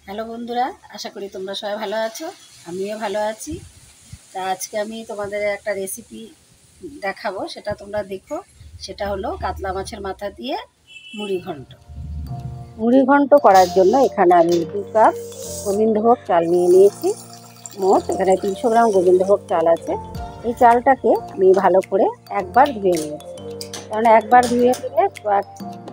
Hello বন্ধুরা, আশা করি তোমরা সবাই ভালো আছো। আমিও ভালো আছি। তা আজকে আমি তোমাদের একটা রেসিপি দেখাবো, সেটা তোমরা দেখো। সেটা হলো কাতলা মাছের মাথা দিয়ে মুড়ি ঘন্ট। মুড়ি ঘন্ট করার জন্য এখানে আমি 2 কাপ গোবিন্দভোগ চাল নিয়ে নিয়েছি। মোট এখানে 300 গ্রাম গোবিন্দভোগ চাল আছে। এই চালটাকে আমি ভালো করে একবার ধুয়ে নিয়েছি, কারণ একবার ধুয়ে নিলে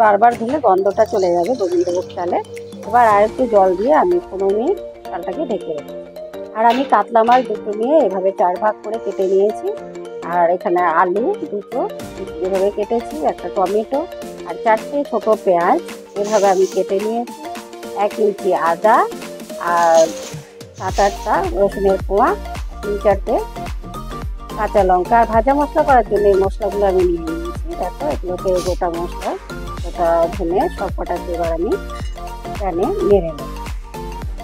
বারবার ধুলে গন্ধটা চলে যাবে গোবিন্দভোগ চালে। এবার আর একটু জল দিয়ে আমি 15 মিনিট চালটাকে ঢেকে রেখেছি। আর আমি কাতলা মাছ দুটো নিয়ে এভাবে 4 ভাগ করে কেটে নিয়েছি। আর এখানে আলু দুটো এভাবে কেটেছি, একটা টমেটো আর 4টে ছোট পেঁয়াজ এভাবে আমি কেটে নিয়েছি। 1 ইঞ্চি আদা আর 7-8টা রসুনের কোয়া, 3-4টে কাঁচা লঙ্কা। আর ভাজা মশলা করার জন্য এই মশলাগুলো আমি নিয়ে নিয়েছি। দেখো, এগুলোকে গোটা মশলা, গোটা ধনে সব কটাকে এবার আমি প্যানে নেড়ে নেব।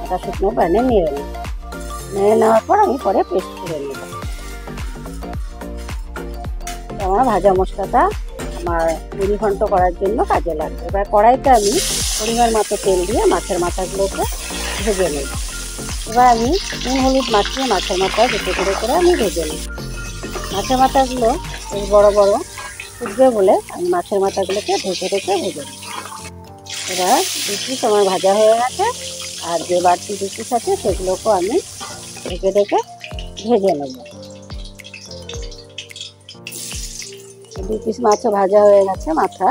একটা শুকনো প্যানে নেড়ে নেব। নেড়ে নেওয়ার পর আমি পরে পেস্ট করে নেব। আমার ভাজা মশলাটা আমার মুড়ি ঘন্ট করার জন্য কাজে লাগবে। এবার কড়াইতে আমি পরিমাণ মতো তেল দিয়ে মাছের মাথাগুলোকে ভেজে নেব। এবার আমি নুন হলুদ মাখিয়ে মাছের মাথা দুটো করে আমি ভেজে নেব। মাছের মাথাগুলো বেশ বড় বড় ফুটবে বলে আমি মাছের মাথাগুলোকে ঢেকে ভেজে নেব। এবার 2 পিস আমার ভাজা হয়ে গেছে। আর যে বাড়তি 2 পিস আছে সেগুলোকেও আমি ঢেকে ভেজে নেব। 2 পিস মাছও ভাজা হয়ে গেছে মাথা।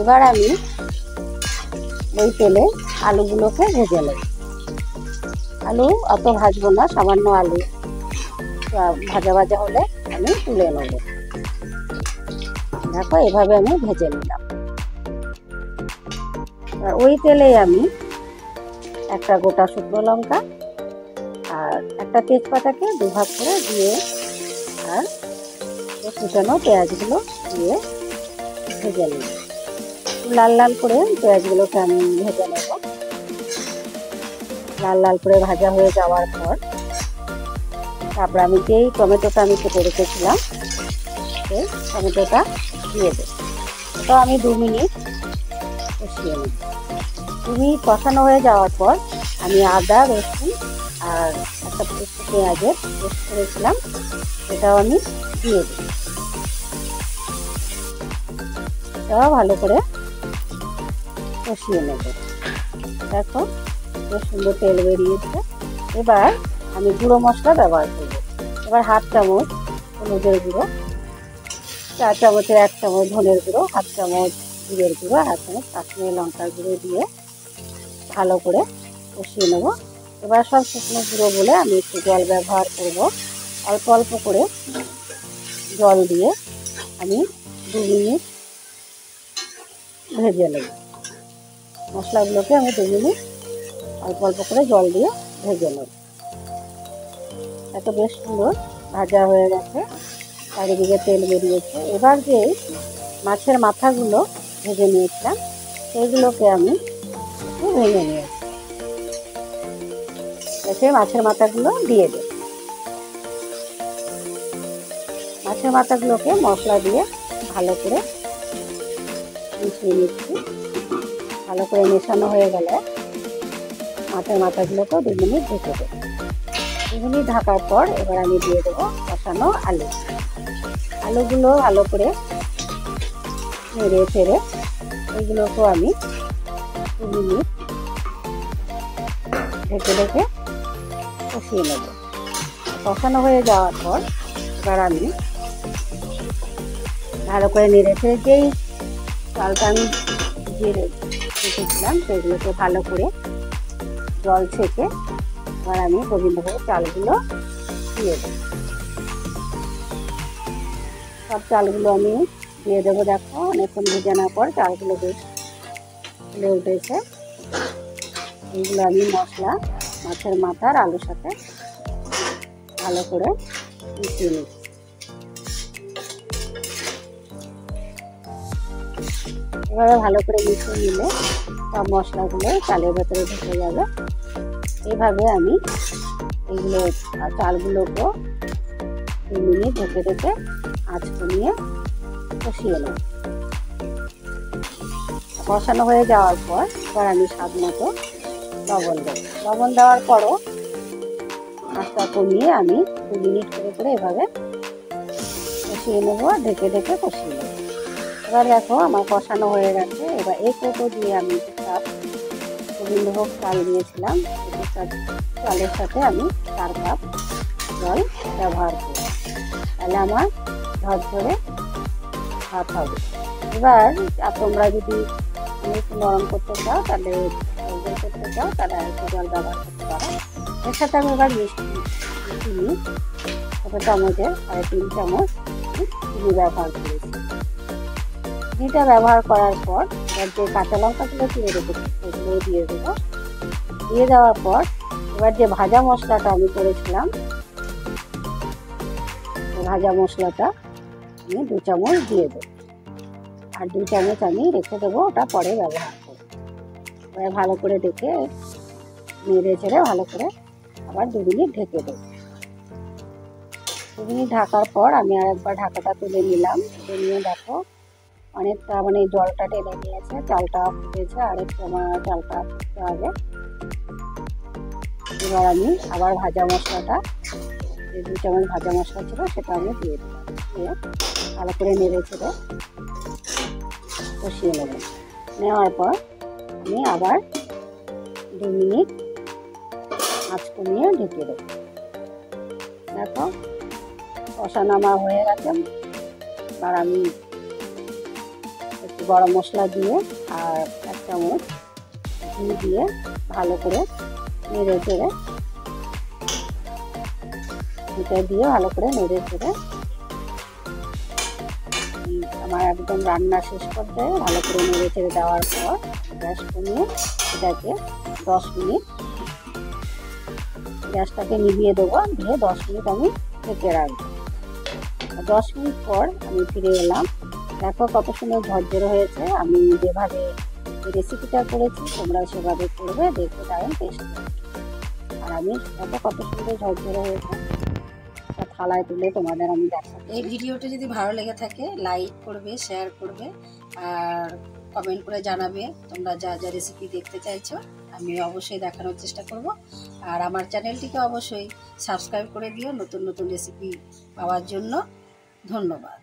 এবার আমি ওই তেলে আলুগুলোকে ভেজে নেব। আলু অত ভাজবো না, সামান্য আলু ভাজা ভাজা হলে আমি তুলে নেব। দেখো, এভাবে আমি ভেজে নিলাম। আর ওই তেলেই আমি একটা গোটা শুকনো লঙ্কা আর একটা তেজপাতাকে 2 ভাগ করে দিয়ে আর কুচানো পেঁয়াজগুলো দিয়ে ভেজে নেব। লাল লাল করে পেঁয়াজগুলোকে আমি ভেজে নেব। লাল লাল করে ভাজা হয়ে যাওয়ার পর তারপর আমি যেই টমেটোটা আমি কেটে রেখেছিলাম সেই টমেটোটা দিয়ে দেব। তো আমি 2 মিনিট কষিয়ে নেব। 2 মিনিট কষানো হয়ে যাওয়ার পর আমি আদা রসুন আর একটা পেঁয়াজের পেস্ট করেছিলাম সেটাও আমি দিয়ে দিই। এটাও ভালো করে কষিয়ে নেব। দেখো, বেশ সুন্দর তেল বেরিয়েছে। এবার আমি গুঁড়ো মশলা ব্যবহার করব। এবার 1/2 চামচ হলুদের গুঁড়ো, 4 চামচের 1 চামচ ধনের গুঁড়ো, 1/2 চামচ জিরের গুঁড়ো, 1/2 চামচ কাশ্মীরি লঙ্কার গুঁড়ো দিয়ে ভালো করে কষিয়ে নেব। এবার সব শুকনো গুঁড়ো বলে আমি একটু জল ব্যবহার করব। অল্প অল্প করে জল দিয়ে আমি 2 মিনিট ভেজে নেব। মশলাগুলোকে আমি 2 মিনিট অল্প অল্প করে জল দিয়ে ভেজে নেব। এত বেশ সুন্দর ভাজা হয়ে গেছে, চারিদিকে তেল বেরিয়েছে। এবার যে মাছের মাথাগুলো ভেজে নিয়েছিলাম সেইগুলোকে আমি একটু ভেঙে নিয়েছি। সেই মাছের মাথাগুলো দিয়ে দেব। মাছের মাথাগুলোকে মশলা দিয়ে ভালো করে মিশিয়ে নিচ্ছি। ভালো করে মেশানো হয়ে গেলে মাছের মাথাগুলোকেও 2 মিনিট ঢেকে দেবো। 2 মিনিট ঢাকার পর এবার আমি দিয়ে দেবো কষানো আলু। আলুগুলো ভালো করে নেড়ে ফেড়ে এইগুলোকেও আমি 2 মিনিট ঢেকে কষিয়ে নেব। কষানো হয়ে যাওয়ার পর এবার আমি ভালো করে নেড়ে ফেড়ে যেই চালটা আমি ভিজিয়ে রেখেছিলাম সেগুলোকে ভালো করে জল ছেঁকে এবার আমি গোবিন্দভোগ চালগুলো দিয়ে দেব। সব চালগুলো আমি দিয়ে দেবো। দেখো, অনেকক্ষণ ভেজানোর পর চালগুলো বেশ ফুলে উঠেছে। এইগুলো আমি মশলা মাছের মাথার আলুর সাথে ভালো করে মিশিয়ে নিচ্ছি। এভাবে ভালো করে মিশিয়ে নিলে সব মশলাগুলো চালের ভেতরে ঢুকে যাবে। এইভাবে আমি এইগুলো চালগুলোকেও 2 মিনিট ঢেকে আঁচ কমিয়ে কষিয়ে নেব। কষানো হয়ে যাওয়ার পর এবার আমি স্বাদ মতো লবণ দেবো। লবণ দেওয়ার পরও আঁচটা কমিয়ে আমি 2 মিনিট করে করে এভাবে কষিয়ে নেবো, ঢেকে ঢেকে কষিয়ে নেবো। এবার দেখো আমার কষানো হয়ে গেছে। এবার এই কৌটো দিয়ে আমি 2 কাপ গোবিন্দভোগ চাল দিয়েছিলাম, চালের সাথে আমি 4 কাপ জল ব্যবহার করি, তাহলে আমার ঝরঝরে ভাত হবে। এবার তোমরা যদি একটু নরম করতে চাও, তাহলে করতে চাও, তাহলে একটু জল ব্যবহার করতে পারো। এর সাথে আমি এবার চিনি ছোট চামচের 3.5 চামচ চিনি ব্যবহার করেছি। চিনিটা ব্যবহার করার পর এবার যে কাঁচা লঙ্কাগুলো চিড়ে রেখেছি সেগুলো দিয়ে দেবো। দিয়ে দেওয়ার পর এবার যে ভাজা মশলাটা আমি করেছিলাম, ভাজা মশলাটা আমি 2 চামচ দিয়ে দেবো, আর 2 চামচ আমি রেখে দেবো, ওটা পরে ব্যবহার করবো। এবার ভালো করে দেখে নেড়ে চেড়ে ভালো করে আবার 2 মিনিট ঢেকে দেবো। 2 মিনিট ঢাকার পর আমি আরেকবার ঢাকাটা তুলে নিলাম। তুলে নিয়ে দেখো অনেকটা মানে জলটা টেনে নিয়েছে, চালটা ফুটেছে, আরেকটু আমার চালটা ফুটতে হবে। এবার আমি আবার ভাজা মশলাটা, যে 2 চামচ ভাজা মশলা ছিল সেটা আমি দিয়ে দিলাম। দিয়ে ভালো করে নেড়ে চেড়ে কষিয়ে নেব। নেওয়ার পর আমি আবার 2 মিনিট আঁচ কমিয়ে ঢেকে দেবো। দেখো কষানো আমার হয়ে গেছে। এবার আমি একটু গরম মশলা দিয়ে আর 1 চামচ ঘি দিয়ে ভালো করে নেড়ে চেড়ে, ঘিটা দিয়ে ভালো করে নেড়ে চেড়ে আমার একদম রান্না শেষ পর্যায়ে ভালো করে নেড়ে চেড়ে দেওয়ার পর গ্যাস কমিয়ে এটাকে 10 মিনিট গ্যাসটাকে নিভিয়ে দেবো। দিয়ে 10 মিনিট আমি ঢেকে রাখবো। 10 মিনিট পর আমি ফিরে এলাম। দেখো কত সুন্দর ঝরঝরে হয়েছে। আমি যেভাবে রেসিপিটা করেছি তোমরা সেভাবে করবে, দেখতে দারুণ টেস্ট। আর আমি দেখো কত সুন্দর ঝরঝরে হয়েছে। থালায় তুলে তোমাদের আমি দেখাবো। এই ভিডিওটা যদি ভালো লেগে থাকে লাইক করবে, শেয়ার করবে, আর কমেন্ট করে জানাবে তোমরা যা যা রেসিপি দেখতে চাইছো। আমি অবশ্যই দেখানোর চেষ্টা করব। আর আমার চ্যানেলটিকে অবশ্যই সাবস্ক্রাইব করে দিও নতুন নতুন রেসিপি পাওয়ার জন্য। ধন্যবাদ।